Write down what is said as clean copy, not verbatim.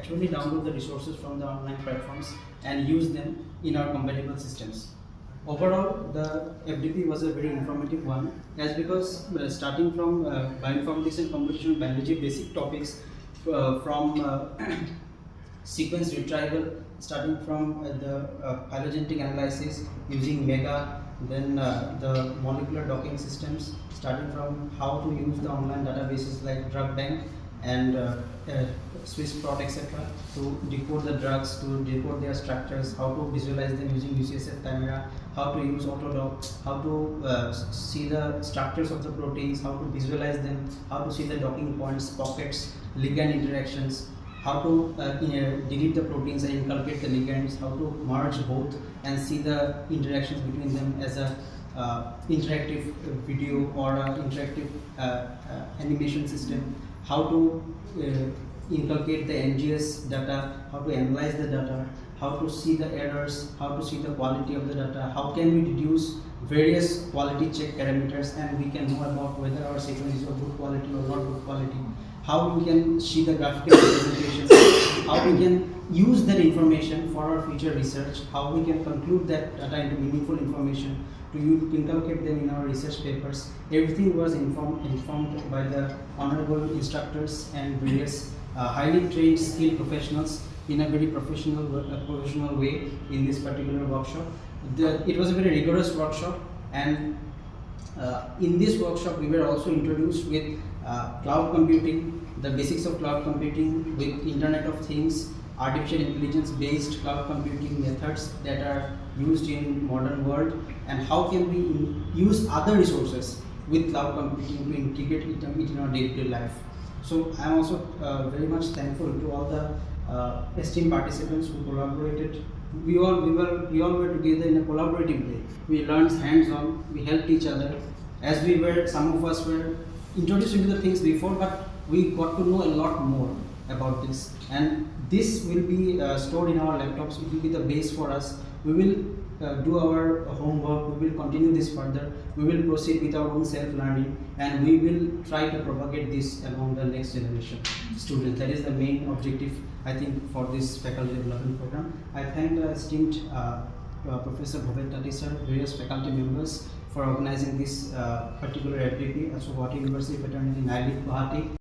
actually download the resources from the online platforms and use them in our compatible systems. Overall, the FDP was a very informative one, as because starting from bioinformatics and computational biology basic topics from sequence retrieval, starting from the phylogenetic analysis using MEGA, then the molecular docking systems, starting from how to use the online databases like Drug Bank and SwissProt, etc., to decode the drugs, to decode their structures, how to visualize them using UCSF camera, how to use Autodoc, how to see the structures of the proteins, how to visualize them, how to see the docking points, pockets, ligand interactions, how to delete the proteins and inculcate the ligands, how to merge both and see the interactions between them as a interactive video or interactive animation system, how to inculcate the NGS data, how to analyze the data, how to see the errors, how to see the quality of the data, how can we deduce various quality check parameters and we can know about whether our sequence is of good quality or not good quality, how we can see the graphical representations, how we can use that information for our future research, how we can conclude that data into meaningful information to inculcate them in our research papers. Everything was informed by the honorable instructors and various highly trained skilled professionals in a very professional way in this particular workshop. It was a very rigorous workshop, and in this workshop we were also introduced with cloud computing, the basics of cloud computing with Internet of Things, artificial intelligence based cloud computing methods that are used in modern world, and how can we use other resources with cloud computing to integrate it in our day-to-day life. So I am also very much thankful to all the esteemed participants who collaborated. We all were together in a collaborative way. We learned hands-on, we helped each other. As we were, some of us were introduced into the things before, but we got to know a lot more about this. And this will be stored in our laptops. It will be the base for us. We will do our homework. We will continue this further. We will proceed with our own self-learning, and we will try to propagate this among the next generation students. That is the main objective, I think, for this faculty development program. I thank the esteemed Professor Bhavet Tati sir, various faculty members for organizing this particular FDP at Guwahati University Veterinary Nailik, Guwahati.